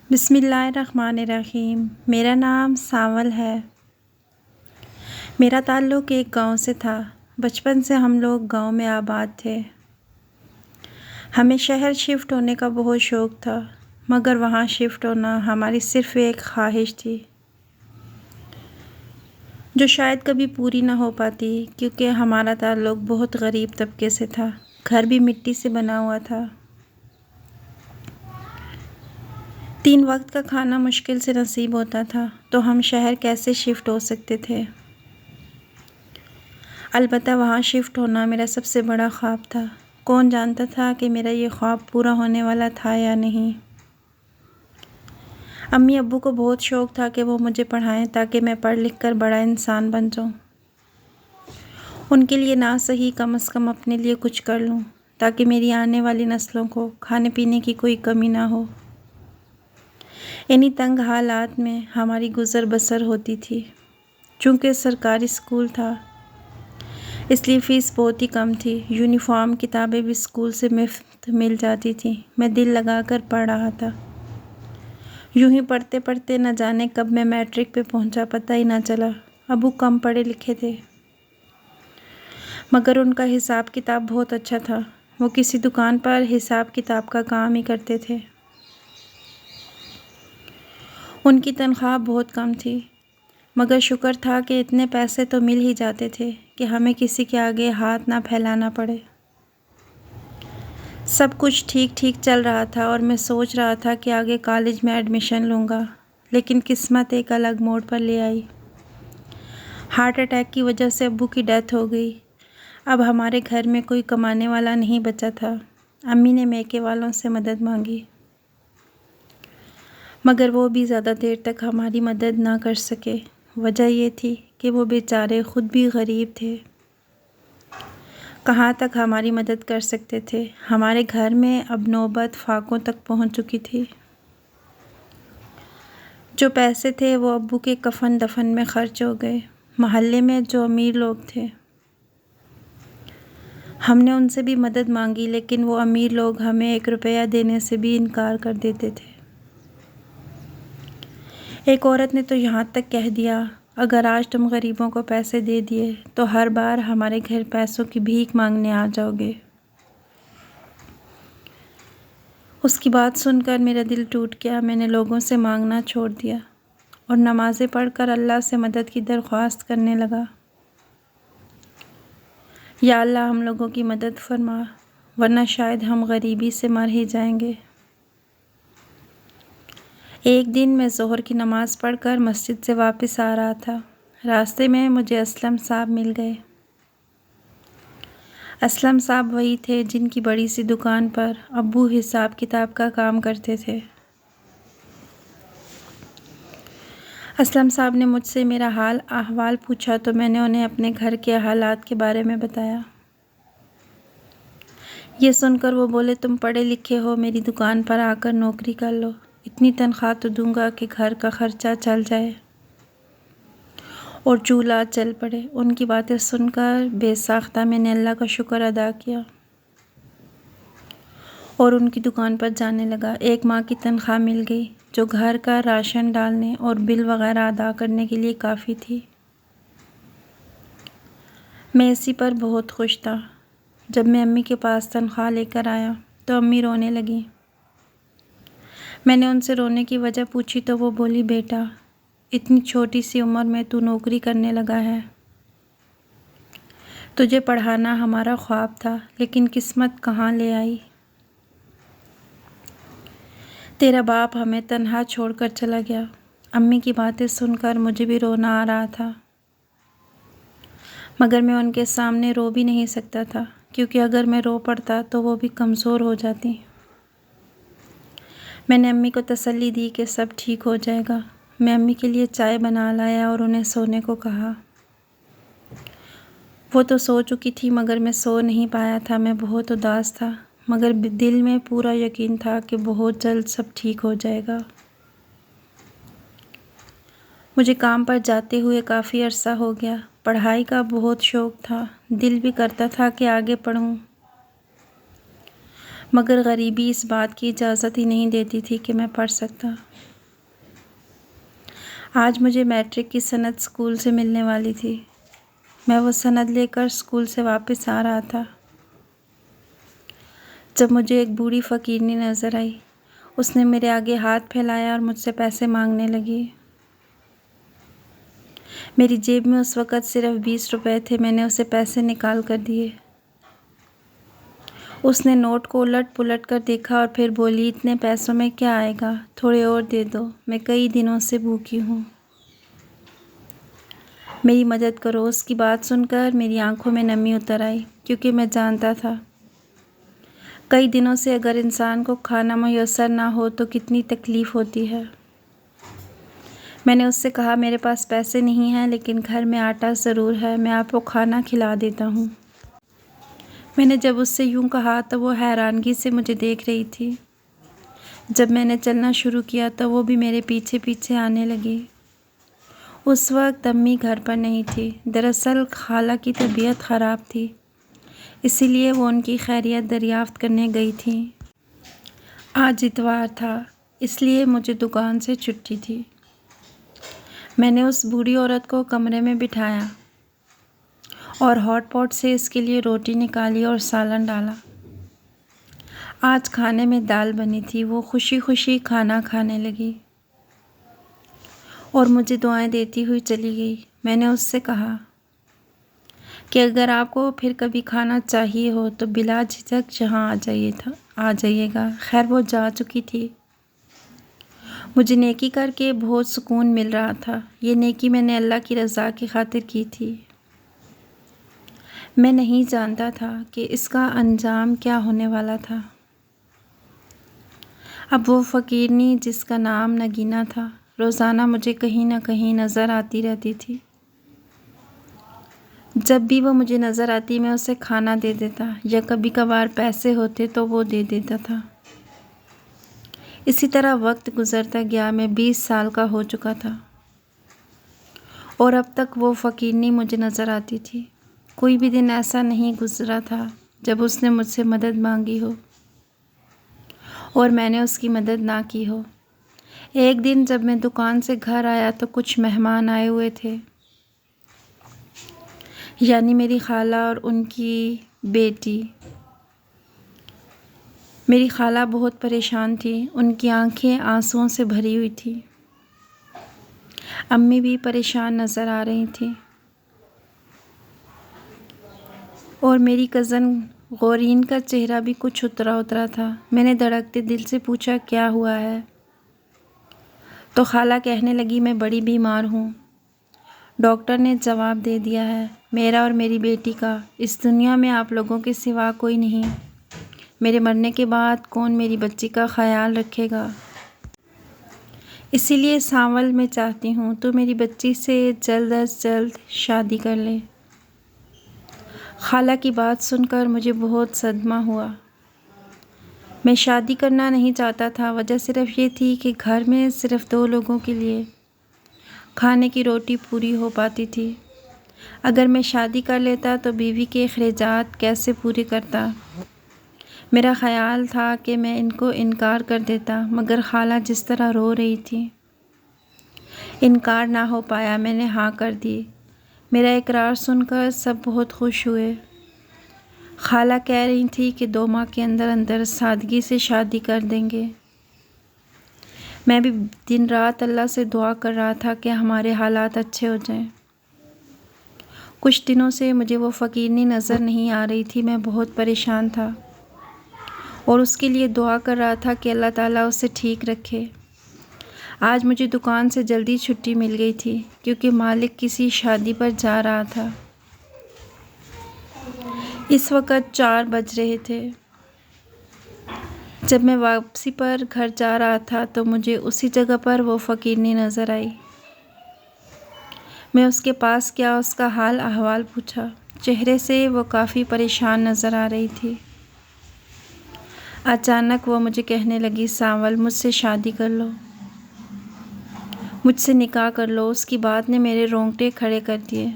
بسم اللہ الرحمن الرحیم۔ میرا نام سانول ہے۔ میرا تعلق ایک گاؤں سے تھا۔ بچپن سے ہم لوگ گاؤں میں آباد تھے۔ ہمیں شہر شفٹ ہونے کا بہت شوق تھا، مگر وہاں شفٹ ہونا ہماری صرف ایک خواہش تھی جو شاید کبھی پوری نہ ہو پاتی، کیونکہ ہمارا تعلق بہت غریب طبقے سے تھا۔ گھر بھی مٹی سے بنا ہوا تھا۔ 3 وقت کا کھانا مشکل سے نصیب ہوتا تھا، تو ہم شہر کیسے شفٹ ہو سکتے تھے؟ البتہ وہاں شفٹ ہونا میرا سب سے بڑا خواب تھا۔ کون جانتا تھا کہ میرا یہ خواب پورا ہونے والا تھا یا نہیں۔ امی ابو کو بہت شوق تھا کہ وہ مجھے پڑھائیں تاکہ میں پڑھ لکھ کر بڑا انسان بن جاؤں۔ ان کے لیے نہ صحیح کم از کم اپنے لیے کچھ کر لوں، تاکہ میری آنے والی نسلوں کو کھانے پینے کی کوئی کمی نہ ہو۔ انہی تنگ حالات میں ہماری گزر بسر ہوتی تھی۔ چونکہ سرکاری اسکول تھا، اس لیے فیس بہت ہی کم تھی۔ یونیفارم کتابیں بھی اسکول سے مفت مل جاتی تھیں۔ میں دل لگا کر پڑھ رہا تھا۔ یوں ہی پڑھتے پڑھتے نہ جانے کب میں میٹرک پہ پہنچا، پتہ ہی نہ چلا۔ ابو کم پڑھے لکھے تھے، مگر ان کا حساب کتاب بہت اچھا تھا۔ وہ کسی دکان پر حساب کتاب کا کام ہی کرتے تھے۔ ان کی تنخواہ بہت کم تھی، مگر شکر تھا کہ اتنے پیسے تو مل ہی جاتے تھے کہ ہمیں کسی کے آگے ہاتھ نہ پھیلانا پڑے۔ سب کچھ ٹھیک ٹھیک چل رہا تھا اور میں سوچ رہا تھا کہ آگے کالج میں ایڈمیشن لوں گا، لیکن قسمت ایک الگ موڑ پر لے آئی۔ ہارٹ اٹیک کی وجہ سے ابو کی ڈیتھ ہو گئی۔ اب ہمارے گھر میں کوئی کمانے والا نہیں بچا تھا۔ امی نے میکے والوں سے مدد مانگی، مگر وہ بھی زیادہ دیر تک ہماری مدد نہ کر سکے۔ وجہ یہ تھی کہ وہ بیچارے خود بھی غریب تھے۔ کہاں تک ہماری مدد کر سکتے تھے؟ ہمارے گھر میں اب نوبت فاقوں تک پہنچ چکی تھی۔ جو پیسے تھے وہ ابو کے کفن دفن میں خرچ ہو گئے۔ محلے میں جو امیر لوگ تھے، ہم نے ان سے بھی مدد مانگی، لیکن وہ امیر لوگ ہمیں 1 روپیہ دینے سے بھی انکار کر دیتے تھے۔ ایک عورت نے تو یہاں تک کہہ دیا، اگر آج تم غریبوں کو پیسے دے دیے تو ہر بار ہمارے گھر پیسوں کی بھیک مانگنے آ جاؤ گے۔ اس کی بات سن کر میرا دل ٹوٹ گیا۔ میں نے لوگوں سے مانگنا چھوڑ دیا اور نمازیں پڑھ کر اللہ سے مدد کی درخواست کرنے لگا۔ یا اللہ، ہم لوگوں کی مدد فرما، ورنہ شاید ہم غریبی سے مر ہی جائیں گے۔ ایک دن میں ظہر کی نماز پڑھ کر مسجد سے واپس آ رہا تھا۔ راستے میں مجھے اسلم صاحب مل گئے۔ اسلم صاحب وہی تھے جن کی بڑی سی دکان پر ابو حساب کتاب کا کام کرتے تھے۔ اسلم صاحب نے مجھ سے میرا حال احوال پوچھا تو میں نے انہیں اپنے گھر کے حالات کے بارے میں بتایا۔ یہ سن کر وہ بولے، تم پڑھے لکھے ہو، میری دکان پر آ کر نوکری کر لو، اتنی تنخواہ تو دوں گا کہ گھر کا خرچہ چل جائے اور چولہا چل پڑے۔ ان کی باتیں سن کر بے ساختہ میں نے اللہ کا شکر ادا کیا اور ان کی دکان پر جانے لگا۔ 1 ماہ کی تنخواہ مل گئی، جو گھر کا راشن ڈالنے اور بل وغیرہ ادا کرنے کے لیے کافی تھی۔ میں اسی پر بہت خوش تھا۔ جب میں امی کے پاس تنخواہ لے کر آیا تو امی رونے لگیں۔ میں نے ان سے رونے کی وجہ پوچھی تو وہ بولی، بیٹا، اتنی چھوٹی سی عمر میں تو نوکری کرنے لگا ہے۔ تجھے پڑھانا ہمارا خواب تھا، لیکن قسمت کہاں لے آئی۔ تیرا باپ ہمیں تنہا چھوڑ کر چلا گیا۔ امی کی باتیں سن کر مجھے بھی رونا آ رہا تھا، مگر میں ان کے سامنے رو بھی نہیں سکتا تھا، کیونکہ اگر میں رو پڑتا تو وہ بھی کمزور ہو جاتی۔ میں نے امی کو تسلی دی کہ سب ٹھیک ہو جائے گا۔ میں امی کے لیے چائے بنا لایا اور انہیں سونے کو کہا۔ وہ تو سو چکی تھی، مگر میں سو نہیں پایا تھا۔ میں بہت اداس تھا، مگر دل میں پورا یقین تھا کہ بہت جلد سب ٹھیک ہو جائے گا۔ مجھے کام پر جاتے ہوئے کافی عرصہ ہو گیا۔ پڑھائی کا بہت شوق تھا، دل بھی کرتا تھا کہ آگے پڑھوں، مگر غریبی اس بات کی اجازت ہی نہیں دیتی تھی کہ میں پڑھ سکتا۔ آج مجھے میٹرک کی سند اسکول سے ملنے والی تھی۔ میں وہ سند لے کر اسکول سے واپس آ رہا تھا، جب مجھے ایک بوڑھی فقیرنی نظر آئی۔ اس نے میرے آگے ہاتھ پھیلایا اور مجھ سے پیسے مانگنے لگی۔ میری جیب میں اس وقت صرف 20 روپے تھے۔ میں نے اسے پیسے نکال کر دیے۔ اس نے نوٹ کو الٹ پلٹ کر دیکھا اور پھر بولی، اتنے پیسوں میں کیا آئے گا، تھوڑے اور دے دو، میں کئی دنوں سے بھوکی ہوں، میری مدد کرو۔ اس کی بات سن کر میری آنکھوں میں نمی اتر آئی، کیونکہ میں جانتا تھا کئی دنوں سے اگر انسان کو کھانا میسر نہ ہو تو کتنی تکلیف ہوتی ہے۔ میں نے اس سے کہا، میرے پاس پیسے نہیں ہیں لیکن گھر میں آٹا ضرور ہے، میں آپ کو کھانا کھلا دیتا ہوں۔ میں نے جب اس سے یوں کہا تو وہ حیرانگی سے مجھے دیکھ رہی تھی۔ جب میں نے چلنا شروع کیا تو وہ بھی میرے پیچھے پیچھے آنے لگی۔ اس وقت امی گھر پر نہیں تھی۔ دراصل خالہ کی طبیعت خراب تھی، اسی لیے وہ ان کی خیریت دریافت کرنے گئی تھیں۔ آج اتوار تھا، اس لیے مجھے دکان سے چھٹی تھی۔ میں نے اس بوڑھی عورت کو کمرے میں بٹھایا اور ہاٹ پاٹ سے اس کے لیے روٹی نکالی اور سالن ڈالا۔ آج کھانے میں دال بنی تھی۔ وہ خوشی خوشی کھانا کھانے لگی اور مجھے دعائیں دیتی ہوئی چلی گئی۔ میں نے اس سے کہا کہ اگر آپ کو پھر کبھی کھانا چاہیے ہو تو بلا جھجک یہاں آ جائیے گا۔ خیر وہ جا چکی تھی۔ مجھے نیکی کر کے بہت سکون مل رہا تھا۔ یہ نیکی میں نے اللہ کی رضا کی خاطر کی تھی۔ میں نہیں جانتا تھا کہ اس کا انجام کیا ہونے والا تھا۔ اب وہ فقیرنی جس کا نام نگینہ تھا، روزانہ مجھے کہیں نہ کہیں نظر آتی رہتی تھی۔ جب بھی وہ مجھے نظر آتی میں اسے کھانا دے دیتا، یا کبھی کبھار پیسے ہوتے تو وہ دے دیتا تھا۔ اسی طرح وقت گزرتا گیا۔ میں 20 سال کا ہو چکا تھا اور اب تک وہ فقیرنی مجھے نظر آتی تھی۔ کوئی بھی دن ایسا نہیں گزرا تھا جب اس نے مجھ سے مدد مانگی ہو اور میں نے اس کی مدد نہ کی ہو۔ ایک دن جب میں دکان سے گھر آیا تو کچھ مہمان آئے ہوئے تھے، یعنی میری خالہ اور ان کی بیٹی۔ میری خالہ بہت پریشان تھی، ان کی آنکھیں آنسوؤں سے بھری ہوئی تھیں۔ امی بھی پریشان نظر آ رہی تھیں اور میری کزن غورین کا چہرہ بھی کچھ اترا تھا۔ میں نے دھڑکتے دل سے پوچھا، کیا ہوا ہے؟ تو خالہ کہنے لگی، میں بڑی بیمار ہوں۔ ڈاکٹر نے جواب دے دیا ہے، میرا اور میری بیٹی کا اس دنیا میں آپ لوگوں کے سوا کوئی نہیں۔ میرے مرنے کے بعد کون میری بچی کا خیال رکھے گا؟ اسی لیے سانول میں چاہتی ہوں تو میری بچی سے جلد از جلد شادی کر لے۔ خالہ کی بات سن کر مجھے بہت صدمہ ہوا۔ میں شادی کرنا نہیں چاہتا تھا، وجہ صرف یہ تھی کہ گھر میں صرف 2 لوگوں کے لیے کھانے کی روٹی پوری ہو پاتی تھی۔ اگر میں شادی کر لیتا تو بیوی کے اخراجات کیسے پورے کرتا؟ میرا خیال تھا کہ میں ان کو انکار کر دیتا، مگر خالہ جس طرح رو رہی تھی، انکار نہ ہو پایا۔ میں نے ہاں کر دی۔ میرا اقرار سن کر سب بہت خوش ہوئے۔ خالہ کہہ رہی تھی کہ 2 ماہ کے اندر اندر سادگی سے شادی کر دیں گے۔ میں بھی دن رات اللہ سے دعا کر رہا تھا کہ ہمارے حالات اچھے ہو جائیں۔ کچھ دنوں سے مجھے وہ فقیرنی نظر نہیں آ رہی تھی۔ میں بہت پریشان تھا اور اس کے لیے دعا کر رہا تھا کہ اللہ تعالیٰ اسے ٹھیک رکھے۔ آج مجھے دکان سے جلدی چھٹی مل گئی تھی کیونکہ مالک کسی شادی پر جا رہا تھا۔ اس وقت 4 بج رہے تھے۔ جب میں واپسی پر گھر جا رہا تھا تو مجھے اسی جگہ پر وہ فقیرنی نظر آئی۔ میں اس کے پاس گیا، اس کا حال احوال پوچھا۔ چہرے سے وہ کافی پریشان نظر آ رہی تھی۔ اچانک وہ مجھے کہنے لگی، سانول مجھ سے شادی کر لو، مجھ سے نکاح کر لو۔ اس کی بات نے میرے رونگٹے کھڑے کر دیے۔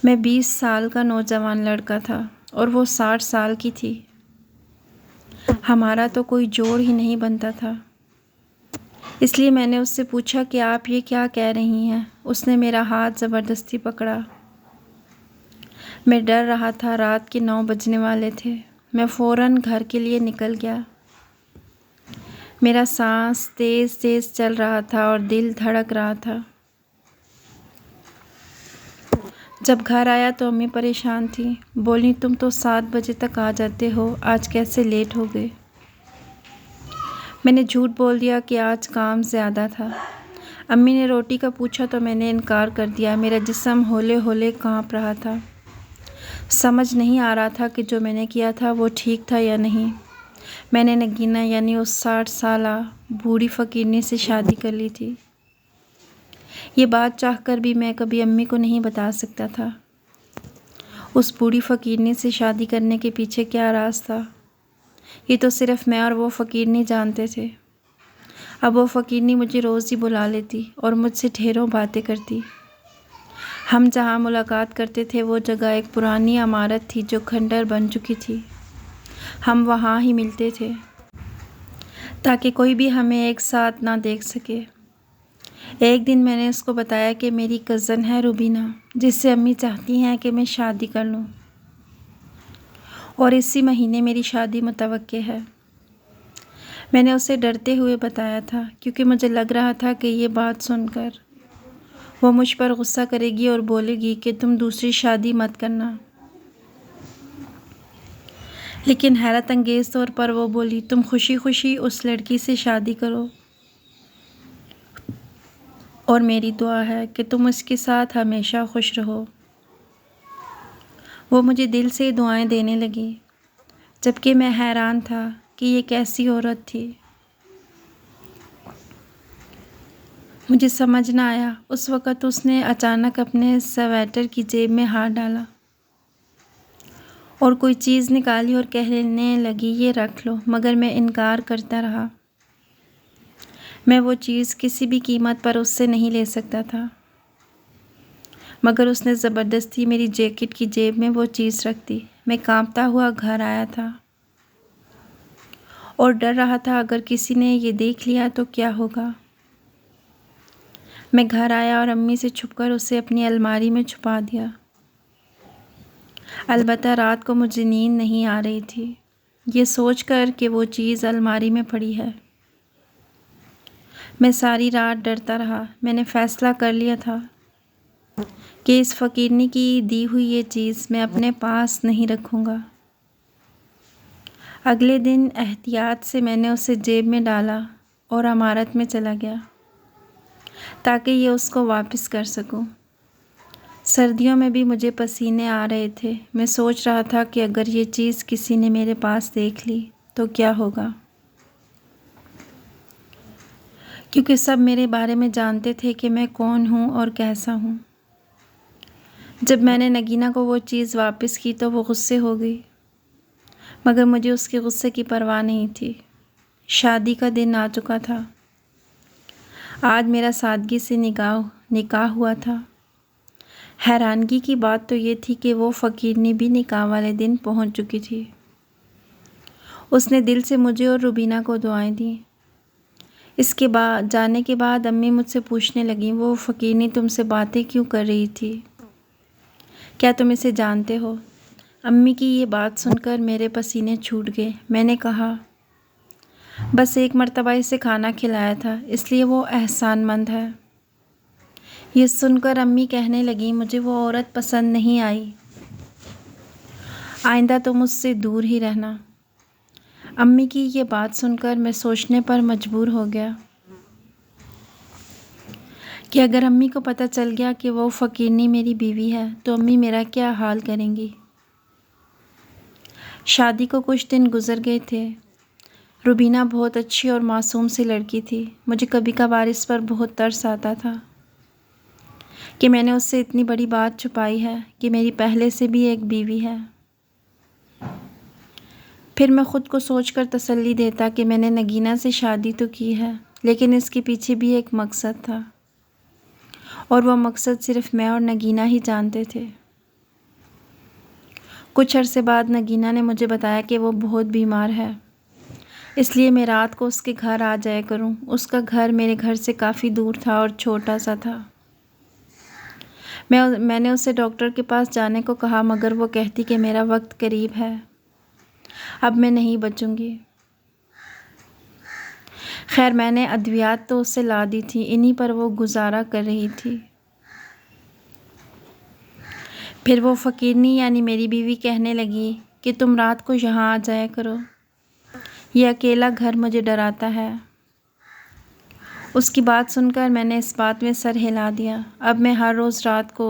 میں 20 سال کا نوجوان لڑکا تھا اور وہ 60 سال کی تھی۔ ہمارا تو کوئی جوڑ ہی نہیں بنتا تھا۔ اس لیے میں نے اس سے پوچھا کہ آپ یہ کیا کہہ رہی ہیں؟ اس نے میرا ہاتھ زبردستی پکڑا۔ میں ڈر رہا تھا، رات کے 9 بجنے والے تھے۔ میں فوراً گھر کے لیے نکل گیا۔ میرا سانس تیز تیز چل رہا تھا اور دل دھڑک رہا تھا۔ جب گھر آیا تو امی پریشان تھی، بولی تم تو 7 بجے تک آ جاتے ہو، آج کیسے لیٹ ہو گئے؟ میں نے جھوٹ بول دیا کہ آج کام زیادہ تھا۔ امی نے روٹی کا پوچھا تو میں نے انکار کر دیا۔ میرا جسم ہولے ہولے کانپ رہا تھا۔ سمجھ نہیں آ رہا تھا کہ جو میں نے کیا تھا وہ ٹھیک تھا یا نہیں۔ میں نے نگینہ یعنی اس 60 سالہ بوڑھی فقیرنی سے شادی کر لی تھی۔ یہ بات چاہ کر بھی میں کبھی امی کو نہیں بتا سکتا تھا۔ اس بوڑھی فقیرنی سے شادی کرنے کے پیچھے کیا راز تھا، یہ تو صرف میں اور وہ فقیرنی جانتے تھے۔ اب وہ فقیرنی مجھے روز ہی بلا لیتی اور مجھ سے ڈھیروں باتیں کرتی۔ ہم جہاں ملاقات کرتے تھے وہ جگہ ایک پرانی عمارت تھی جو کھنڈر بن چکی تھی۔ ہم وہاں ہی ملتے تھے تاکہ کوئی بھی ہمیں ایک ساتھ نہ دیکھ سکے۔ ایک دن میں نے اس کو بتایا کہ میری کزن ہے روبینہ، جس سے امی چاہتی ہیں کہ میں شادی کر لوں، اور اسی مہینے میری شادی متوقع ہے۔ میں نے اسے ڈرتے ہوئے بتایا تھا کیونکہ مجھے لگ رہا تھا کہ یہ بات سن کر وہ مجھ پر غصہ کرے گی اور بولے گی کہ تم دوسری شادی مت کرنا۔ لیکن حیرت انگیز طور پر وہ بولی تم خوشی خوشی اس لڑکی سے شادی کرو، اور میری دعا ہے کہ تم اس کے ساتھ ہمیشہ خوش رہو۔ وہ مجھے دل سے دعائیں دینے لگی، جبکہ میں حیران تھا کہ یہ کیسی عورت تھی۔ مجھے سمجھ نہ آیا۔ اس وقت اس نے اچانک اپنے سویٹر کی جیب میں ہاتھ ڈالا اور کوئی چیز نکالی اور کہنے لگی یہ رکھ لو، مگر میں انکار کرتا رہا۔ میں وہ چیز کسی بھی قیمت پر اس سے نہیں لے سکتا تھا، مگر اس نے زبردستی میری جیکٹ کی جیب میں وہ چیز رکھ دی۔ میں کانپتا ہوا گھر آیا تھا اور ڈر رہا تھا اگر کسی نے یہ دیکھ لیا تو کیا ہوگا۔ میں گھر آیا اور امی سے چھپ کر اسے اپنی الماری میں چھپا دیا۔ البتہ رات کو مجھے نیند نہیں آ رہی تھی، یہ سوچ کر کہ وہ چیز الماری میں پڑی ہے۔ میں ساری رات ڈرتا رہا۔ میں نے فیصلہ کر لیا تھا کہ اس فقیرنی کی دی ہوئی یہ چیز میں اپنے پاس نہیں رکھوں گا۔ اگلے دن احتیاط سے میں نے اسے جیب میں ڈالا اور عمارت میں چلا گیا تاکہ یہ اس کو واپس کر سکوں۔ سردیوں میں بھی مجھے پسینے آ رہے تھے۔ میں سوچ رہا تھا کہ اگر یہ چیز کسی نے میرے پاس دیکھ لی تو کیا ہوگا، کیونکہ سب میرے بارے میں جانتے تھے کہ میں کون ہوں اور کیسا ہوں۔ جب میں نے نگینہ کو وہ چیز واپس کی تو وہ غصے ہو گئی، مگر مجھے اس کے غصے کی پرواہ نہیں تھی۔ شادی کا دن آ چکا تھا۔ آج میرا سادگی سے نکاح ہوا تھا۔ حیرانگی کی بات تو یہ تھی کہ وہ فقیرنی بھی نکاح والے دن پہنچ چکی تھی۔ اس نے دل سے مجھے اور روبینہ کو دعائیں دیں۔ اس کے بعد جانے کے بعد امی مجھ سے پوچھنے لگیں وہ فقیرنی تم سے باتیں کیوں کر رہی تھی؟ کیا تم اسے جانتے ہو؟ امی کی یہ بات سن کر میرے پسینے چھوٹ گئے۔ میں نے کہا بس ایک مرتبہ اسے کھانا کھلایا تھا، اس لیے وہ احسان مند ہے۔ یہ سن کر امی کہنے لگیں مجھے وہ عورت پسند نہیں آئی، آئندہ تم اس سے دور ہی رہنا۔ امی کی یہ بات سن کر میں سوچنے پر مجبور ہو گیا کہ اگر امی کو پتہ چل گیا کہ وہ فقیرنی میری بیوی ہے تو امی میرا کیا حال کریں گی۔ شادی کو کچھ دن گزر گئے تھے۔ روبینہ بہت اچھی اور معصوم سی لڑکی تھی۔ مجھے کبھی کبھار اس پر بہت ترس آتا تھا کہ میں نے اس سے اتنی بڑی بات چھپائی ہے کہ میری پہلے سے بھی ایک بیوی ہے۔ پھر میں خود کو سوچ کر تسلی دیتا کہ میں نے نگینہ سے شادی تو کی ہے، لیکن اس کے پیچھے بھی ایک مقصد تھا، اور وہ مقصد صرف میں اور نگینہ ہی جانتے تھے۔ کچھ عرصے بعد نگینہ نے مجھے بتایا کہ وہ بہت بیمار ہے اس لیے میں رات کو اس کے گھر آ جایا کروں۔ اس کا گھر میرے گھر سے کافی دور تھا اور چھوٹا سا تھا۔ میں نے اسے ڈاکٹر کے پاس جانے کو کہا، مگر وہ کہتی کہ میرا وقت قریب ہے، اب میں نہیں بچوں گی۔ خیر میں نے ادویات تو اسے لا دی تھی، انہی پر وہ گزارا کر رہی تھی۔ پھر وہ فقیرنی یعنی میری بیوی کہنے لگی کہ تم رات کو یہاں آ جایا کرو، یہ اکیلا گھر مجھے ڈراتا ہے۔ اس کی بات سن کر میں نے اس بات میں سر ہلا دیا۔ اب میں ہر روز رات کو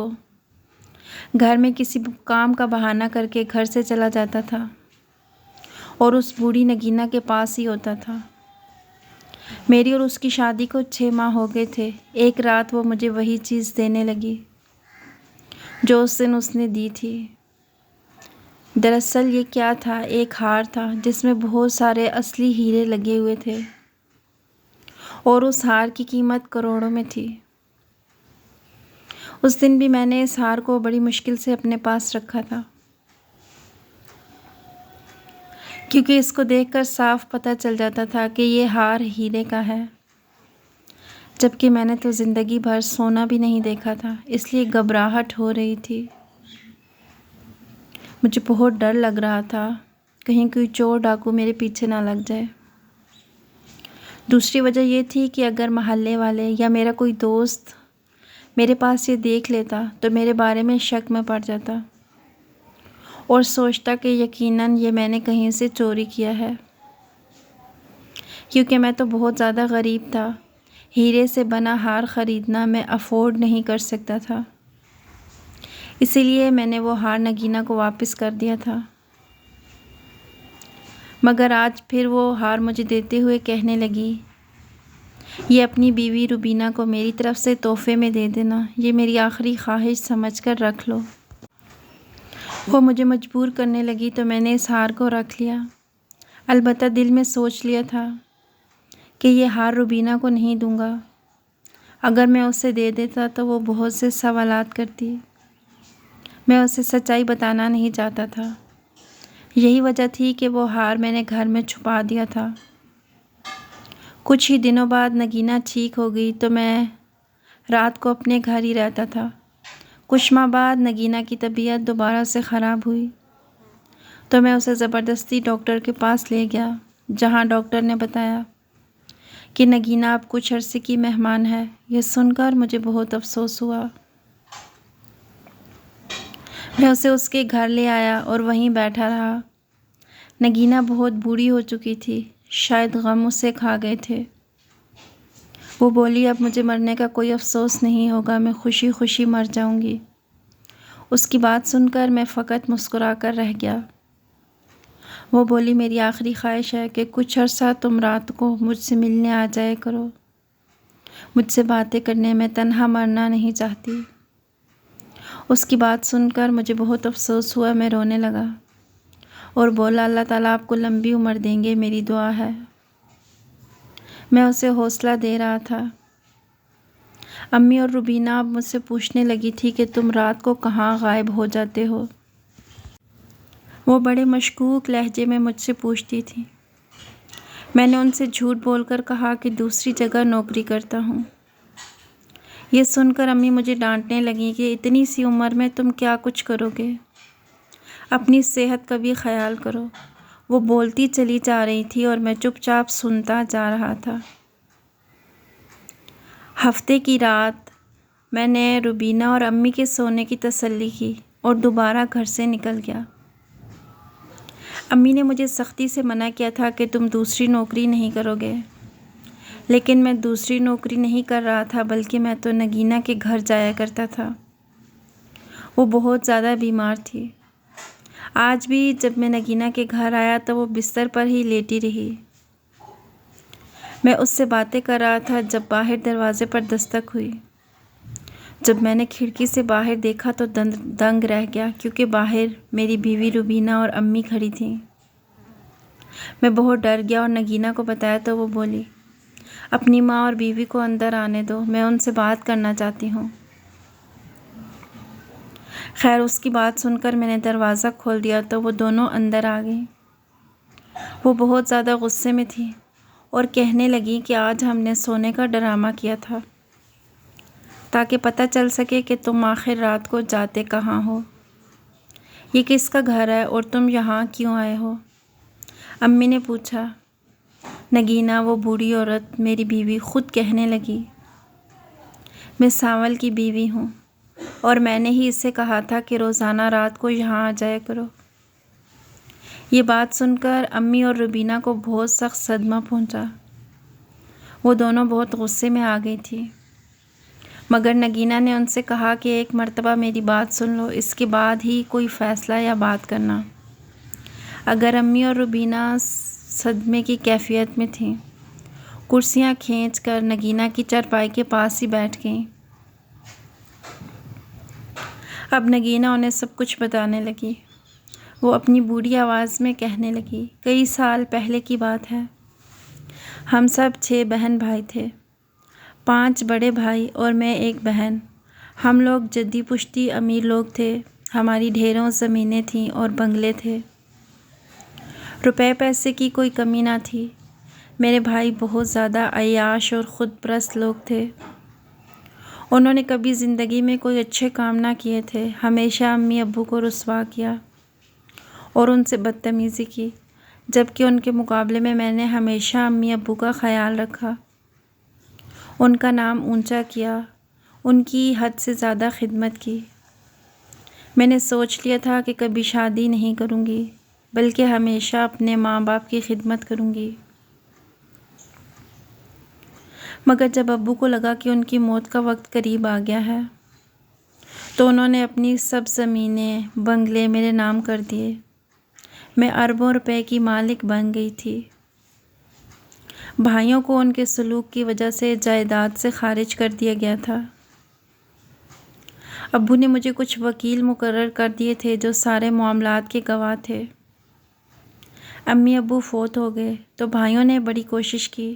گھر میں کسی کام کا بہانہ کر کے گھر سے چلا جاتا تھا اور اس بوڑھی نگینہ کے پاس ہی ہوتا تھا۔ میری اور اس کی شادی کو 6 ماہ ہو گئے تھے۔ ایک رات وہ مجھے وہی چیز دینے لگی جو اس دن اس نے دی تھی۔ دراصل یہ کیا تھا؟ ایک ہار تھا جس میں بہت سارے اصلی ہیرے لگے ہوئے تھے اور اس ہار کی قیمت کروڑوں میں تھی۔ اس دن بھی میں نے اس ہار کو بڑی مشکل سے اپنے پاس رکھا تھا، کیونکہ اس کو دیکھ کر صاف پتہ چل جاتا تھا کہ یہ ہار ہیرے کا ہے، جبکہ میں نے تو زندگی بھر سونا بھی نہیں دیکھا تھا، اس لیے گھبراہٹ ہو رہی تھی۔ مجھے بہت ڈر لگ رہا تھا کہیں کوئی چور ڈاکو میرے پیچھے نہ لگ جائے۔ دوسری وجہ یہ تھی کہ اگر محلے والے یا میرا کوئی دوست میرے پاس یہ دیکھ لیتا تو میرے بارے میں شک میں پڑ جاتا اور سوچتا کہ یقیناً یہ میں نے کہیں سے چوری کیا ہے، کیونکہ میں تو بہت زیادہ غریب تھا، ہیرے سے بنا ہار خریدنا میں افورڈ نہیں کر سکتا تھا، اسی لیے میں نے وہ ہار نگینہ کو واپس کر دیا تھا۔ مگر آج پھر وہ ہار مجھے دیتے ہوئے کہنے لگی، یہ اپنی بیوی روبینہ کو میری طرف سے تحفے میں دے دینا، یہ میری آخری خواہش سمجھ کر رکھ لو۔ وہ مجھے مجبور کرنے لگی تو میں نے اس ہار کو رکھ لیا، البتہ دل میں سوچ لیا تھا کہ یہ ہار روبینہ کو نہیں دوں گا، اگر میں اسے دے دیتا تو وہ بہت سے سوالات کرتی، میں اسے سچائی بتانا نہیں چاہتا تھا، یہی وجہ تھی کہ وہ ہار میں نے گھر میں چھپا دیا تھا۔ کچھ ہی دنوں بعد نگینہ ٹھیک ہو گئی تو میں رات کو اپنے گھر ہی رہتا تھا۔ کچھ ماہ بعد نگینہ کی طبیعت دوبارہ سے خراب ہوئی تو میں اسے زبردستی ڈاکٹر کے پاس لے گیا، جہاں ڈاکٹر نے بتایا کہ نگینہ اب کچھ عرصے کی مہمان ہے۔ یہ سن کر مجھے بہت افسوس ہوا۔ میں اسے اس کے گھر لے آیا اور وہیں بیٹھا رہا۔ نگینہ بہت بوڑھی ہو چکی تھی، شاید غم اسے کھا گئے تھے۔ وہ بولی، اب مجھے مرنے کا کوئی افسوس نہیں ہوگا، میں خوشی خوشی مر جاؤں گی۔ اس کی بات سن کر میں فقط مسکرا کر رہ گیا۔ وہ بولی، میری آخری خواہش ہے کہ کچھ عرصہ تم رات کو مجھ سے ملنے آ جایا کرو، مجھ سے باتیں کرنے، میں تنہا مرنا نہیں چاہتی۔ اس کی بات سن کر مجھے بہت افسوس ہوا، میں رونے لگا اور بولا، اللہ تعالیٰ آپ کو لمبی عمر دیں گے، میری دعا ہے۔ میں اسے حوصلہ دے رہا تھا۔ امی اور روبینہ اب مجھ سے پوچھنے لگی تھی کہ تم رات کو کہاں غائب ہو جاتے ہو؟ وہ بڑے مشکوک لہجے میں مجھ سے پوچھتی تھی۔ میں نے ان سے جھوٹ بول کر کہا کہ دوسری جگہ نوکری کرتا ہوں۔ یہ سن کر امی مجھے ڈانٹنے لگیں کہ اتنی سی عمر میں تم کیا کچھ کرو گے، اپنی صحت کا بھی خیال کرو۔ وہ بولتی چلی جا رہی تھی اور میں چپ چاپ سنتا جا رہا تھا۔ ہفتے کی رات میں نے روبینہ اور امی کے سونے کی تسلی کی اور دوبارہ گھر سے نکل گیا۔ امی نے مجھے سختی سے منع کیا تھا کہ تم دوسری نوکری نہیں کرو گے، لیکن میں دوسری نوکری نہیں کر رہا تھا، بلکہ میں تو نگینہ کے گھر جایا کرتا تھا۔ وہ بہت زیادہ بیمار تھی۔ آج بھی جب میں نگینہ کے گھر آیا تو وہ بستر پر ہی لیٹی رہی۔ میں اس سے باتیں کر رہا تھا جب باہر دروازے پر دستک ہوئی۔ جب میں نے کھڑکی سے باہر دیکھا تو دنگ رہ گیا، کیونکہ باہر میری بیوی روبینہ اور امی کھڑی تھیں۔ میں بہت ڈر گیا اور نگینہ کو بتایا تو وہ بولی، اپنی ماں اور بیوی کو اندر آنے دو، میں ان سے بات کرنا چاہتی ہوں۔ خیر اس کی بات سن کر میں نے دروازہ کھول دیا تو وہ دونوں اندر آ گئیں۔ وہ بہت زیادہ غصے میں تھی اور کہنے لگی کہ آج ہم نے سونے کا ڈرامہ کیا تھا تاکہ پتہ چل سکے کہ تم آخر رات کو جاتے کہاں ہو، یہ کس کا گھر ہے اور تم یہاں کیوں آئے ہو؟ امی نے پوچھا۔ نگینہ، وہ بوڑھی عورت میری بیوی، خود کہنے لگی، میں سانول کی بیوی ہوں اور میں نے ہی اسے کہا تھا کہ روزانہ رات کو یہاں آ جایا کرو۔ یہ بات سن کر امی اور روبینہ کو بہت سخت صدمہ پہنچا۔ وہ دونوں بہت غصے میں آ گئی تھی، مگر نگینہ نے ان سے کہا کہ ایک مرتبہ میری بات سن لو، اس کے بعد ہی کوئی فیصلہ یا بات کرنا۔ اگر امی اور روبینہ صدمے کی کیفیت میں تھیں، کرسیاں کھینچ کر نگینہ کی چارپائی کے پاس ہی بیٹھ گئیں۔ اب نگینہ انہیں سب کچھ بتانے لگی۔ وہ اپنی بوڑھی آواز میں کہنے لگی، کئی سال پہلے کی بات ہے، ہم سب 6 بہن بھائی تھے، 5 بڑے بھائی اور میں ایک بہن۔ ہم لوگ جدی پشتی امیر لوگ تھے، ہماری ڈھیروں زمینیں تھیں اور بنگلے تھے، روپے پیسے کی کوئی کمی نہ تھی۔ میرے بھائی بہت زیادہ عیاش اور خود پرست لوگ تھے، انہوں نے کبھی زندگی میں کوئی اچھے کام نہ کیے تھے، ہمیشہ امی ابو کو رسوا کیا اور ان سے بدتمیزی کی، جبکہ ان کے مقابلے میں میں نے ہمیشہ امی ابو کا خیال رکھا، ان کا نام اونچا کیا، ان کی حد سے زیادہ خدمت کی۔ میں نے سوچ لیا تھا کہ کبھی شادی نہیں کروں گی، بلکہ ہمیشہ اپنے ماں باپ کی خدمت کروں گی۔ مگر جب ابو کو لگا کہ ان کی موت کا وقت قریب آ گیا ہے تو انہوں نے اپنی سب زمینیں، بنگلے میرے نام کر دیے۔ میں اربوں روپے کی مالک بن گئی تھی۔ بھائیوں کو ان کے سلوک کی وجہ سے جائیداد سے خارج کر دیا گیا تھا۔ ابو نے مجھے کچھ وکیل مقرر کر دیے تھے جو سارے معاملات کے گواہ تھے۔ امی ابو فوت ہو گئے تو بھائیوں نے بڑی کوشش کی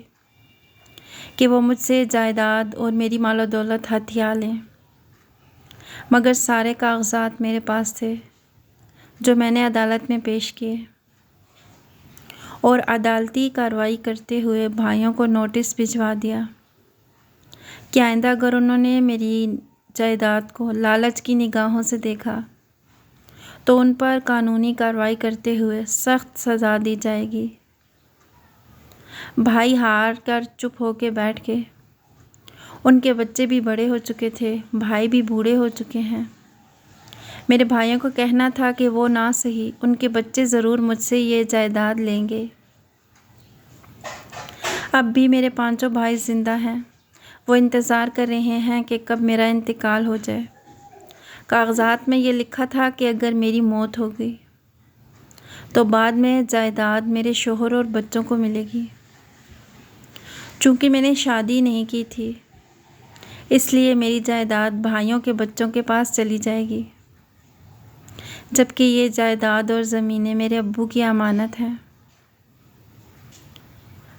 کہ وہ مجھ سے جائیداد اور میری مال و دولت ہتھیا لیں، مگر سارے کاغذات میرے پاس تھے جو میں نے عدالت میں پیش کیے اور عدالتی کارروائی کرتے ہوئے بھائیوں کو نوٹس بھجوا دیا کہ آئندہ اگر انہوں نے میری جائیداد کو لالچ کی نگاہوں سے دیکھا تو ان پر قانونی کارروائی کرتے ہوئے سخت سزا دی جائے گی۔ بھائی ہار کر چپ ہو کے بیٹھ گئے۔ ان کے بچے بھی بڑے ہو چکے تھے، بھائی بھی بوڑھے ہو چکے ہیں۔ میرے بھائیوں کو کہنا تھا کہ وہ نہ سہی، ان کے بچے ضرور مجھ سے یہ جائیداد لیں گے۔ اب بھی میرے 5 بھائی زندہ ہیں، وہ انتظار کر رہے ہیں کہ کب میرا انتقال ہو جائے۔ کاغذات میں یہ لکھا تھا کہ اگر میری موت ہو گئی تو بعد میں جائیداد میرے شوہر اور بچوں کو ملے گی۔ چونکہ میں نے شادی نہیں کی تھی، اس لیے میری جائیداد بھائیوں کے بچوں کے پاس چلی جائے گی، جبکہ یہ جائیداد اور زمینیں میرے ابو کی امانت ہیں۔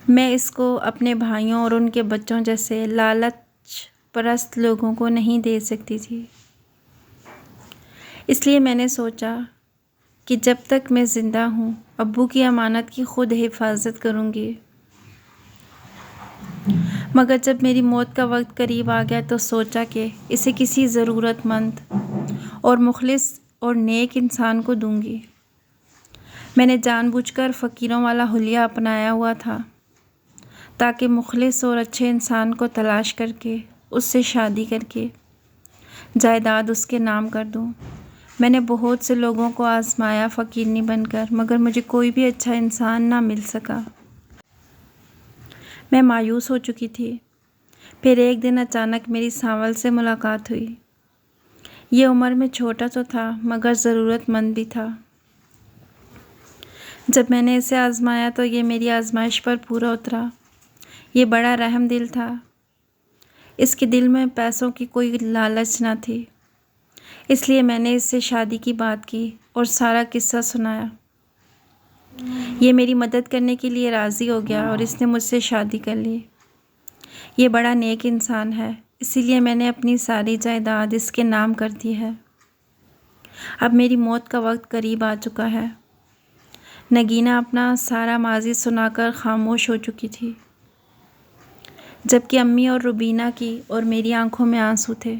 میں اس کو اپنے بھائیوں اور ان کے بچوں جیسے لالچ پرست لوگوں کو نہیں دے سکتی تھی، اس لیے میں نے سوچا کہ جب تک میں زندہ ہوں ابو کی امانت کی خود حفاظت کروں گی۔ مگر جب میری موت کا وقت قریب آ گیا تو سوچا کہ اسے کسی ضرورت مند اور مخلص اور نیک انسان کو دوں گی۔ میں نے جان بوجھ کر فقیروں والا حلیہ اپنایا ہوا تھا تاکہ مخلص اور اچھے انسان کو تلاش کر کے اس سے شادی کر کے جائیداد اس کے نام کر دوں۔ میں نے بہت سے لوگوں کو آزمایا فقیرنی بن کر، مگر مجھے کوئی بھی اچھا انسان نہ مل سکا۔ میں مایوس ہو چکی تھی۔ پھر ایک دن اچانک میری سانول سے ملاقات ہوئی۔ یہ عمر میں چھوٹا تو تھا مگر ضرورت مند بھی تھا۔ جب میں نے اسے آزمایا تو یہ میری آزمائش پر پورا اترا۔ یہ بڑا رحم دل تھا۔ اس کے دل میں پیسوں کی کوئی لالچ نہ تھی، اس لیے میں نے اس سے شادی کی بات کی اور سارا قصہ سنایا۔ یہ میری مدد کرنے کے لیے راضی ہو گیا اور اس نے مجھ سے شادی کر لی۔ یہ بڑا نیک انسان ہے، اسی لیے میں نے اپنی ساری جائیداد اس کے نام کر دی ہے۔ اب میری موت کا وقت قریب آ چکا ہے۔ نگینہ اپنا سارا ماضی سنا کر خاموش ہو چکی تھی، جبکہ امی اور روبینہ کی اور میری آنکھوں میں آنسو تھے۔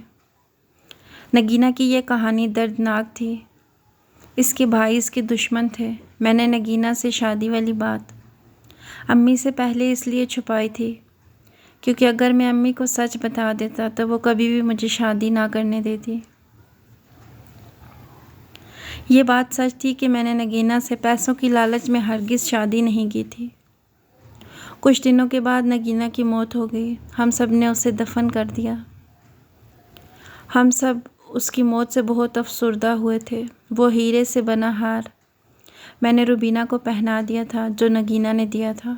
نگینہ کی یہ کہانی دردناک تھی۔ اس کے بھائی اس کے دشمن تھے۔ میں نے نگینہ سے شادی والی بات امی سے پہلے اس لیے چھپائی تھی کیونکہ اگر میں امی کو سچ بتا دیتا تو وہ کبھی بھی مجھے شادی نہ کرنے دیتی۔ یہ بات سچ تھی کہ میں نے نگینہ سے پیسوں کی لالچ میں ہرگز شادی نہیں کی تھی۔ کچھ دنوں کے بعد نگینہ کی موت ہو گئی۔ ہم سب نے اسے دفن کر دیا۔ ہم سب اس کی موت سے بہت افسردہ ہوئے تھے۔ وہ ہیرے سے بنا ہار میں نے روبینہ کو پہنا دیا تھا جو نگینہ نے دیا تھا۔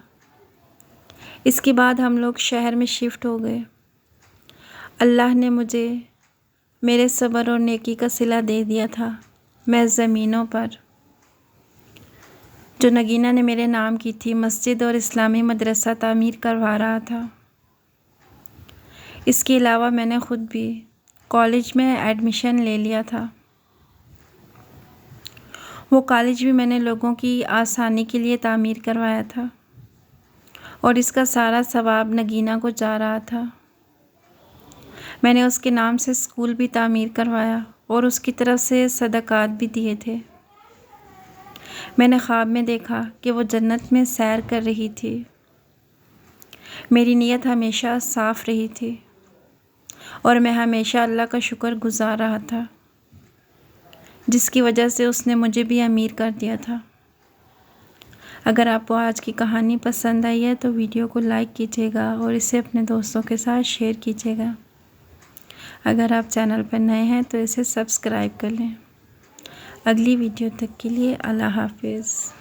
اس کے بعد ہم لوگ شہر میں شفٹ ہو گئے۔ اللہ نے مجھے میرے صبر اور نیکی کا صلہ دے دیا تھا۔ میں زمینوں پر جو نگینہ نے میرے نام کی تھی مسجد اور اسلامی مدرسہ تعمیر کروا رہا تھا۔ اس کے علاوہ میں نے خود بھی کالج میں ایڈمیشن لے لیا تھا۔ وہ کالج بھی میں نے لوگوں کی آسانی کے لیے تعمیر کروایا تھا اور اس کا سارا ثواب نگینہ کو جا رہا تھا۔ میں نے اس کے نام سے اسکول بھی تعمیر کروایا اور اس کی طرف سے صدقات بھی دیے تھے۔ میں نے خواب میں دیکھا کہ وہ جنت میں سیر کر رہی تھی۔ میری نیت ہمیشہ صاف رہی تھی اور میں ہمیشہ اللہ کا شکر گزار رہا تھا جس کی وجہ سے اس نے مجھے بھی امیر کر دیا تھا۔ اگر آپ کو آج کی کہانی پسند آئی ہے تو ویڈیو کو لائک کیجیے گا اور اسے اپنے دوستوں کے ساتھ شیئر کیجیے گا۔ اگر آپ چینل پر نئے ہیں تو اسے سبسکرائب کر لیں۔ اگلی ویڈیو تک کے لیے اللہ حافظ۔